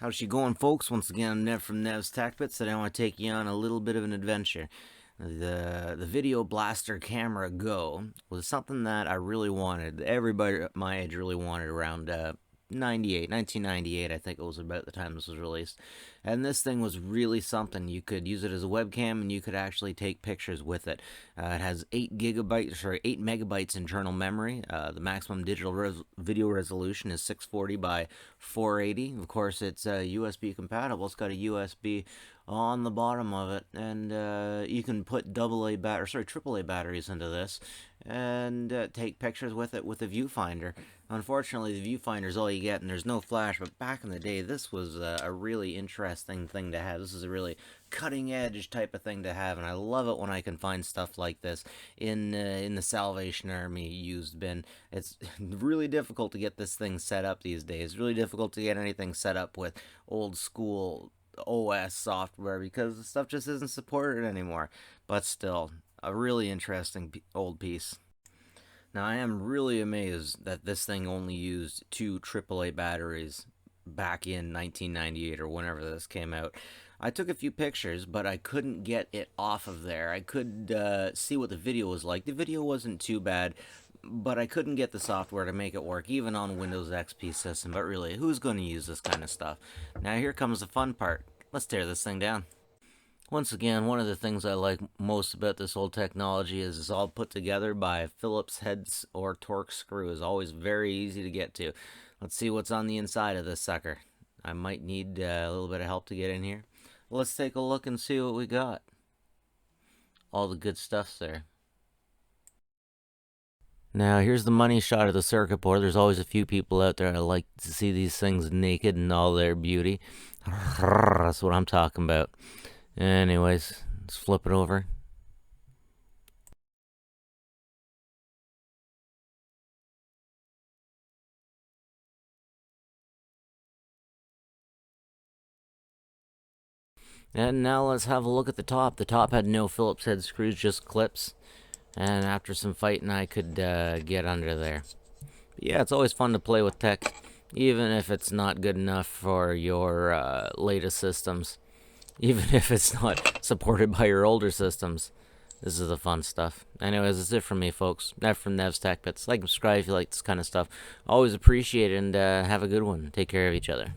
How's she going, folks? Once again, I'm Nev from Nev's Tech Bits. Today I want to take you on a little bit of an adventure. The Video Blaster Camera Go was something that I really wanted. Everybody at my age really wanted around 1998, I think it was about the time this was released. And this thing was really something. You could use it as a webcam, and you could actually take pictures with it. It has 8 megabytes internal memory. The maximum digital video resolution is 640 by 480. Of course, it's USB compatible. It's got a USB on the bottom of it, and you can put AAA batteries into this and take pictures with it with a viewfinder. Unfortunately, the viewfinder is all you get, and there's no flash, but back in the day, this was a really interesting thing to have. This is a really cutting-edge type of thing to have, and I love it when I can find stuff like this in the Salvation Army used bin. It's really difficult to get this thing set up these days. It's really difficult to get anything set up with old-school OS software because the stuff just isn't supported anymore. But still, a really interesting old piece. Now, I am really amazed that this thing only used 2 AAA batteries back in 1998 or whenever this came out. I took a few pictures, but I couldn't get it off of there. I could see what the video was like. The video wasn't too bad, but I couldn't get the software to make it work, even on Windows XP system. But really, who's going to use this kind of stuff? Now, here comes the fun part. Let's tear this thing down. Once again, one of the things I like most about this old technology is it's all put together by Phillips heads or Torx screws. Always very easy to get to. Let's see what's on the inside of this sucker. I might need a little bit of help to get in here. Let's take a look and see what we got. All the good stuff's there. Now, here's the money shot of the circuit board. There's always a few people out there that like to see these things naked in all their beauty. That's what I'm talking about. Anyways, let's flip it over. And now let's have a look at the top. The top had no Phillips head screws, just clips. And after some fighting, I could get under there. But yeah, it's always fun to play with tech, even if it's not good enough for your latest systems. Even if it's not supported by your older systems. This is the fun stuff. Anyways, that's it from me, folks. Nev from Nev's Tech Bits. Like and subscribe if you like this kind of stuff. Always appreciate it, and have a good one. Take care of each other.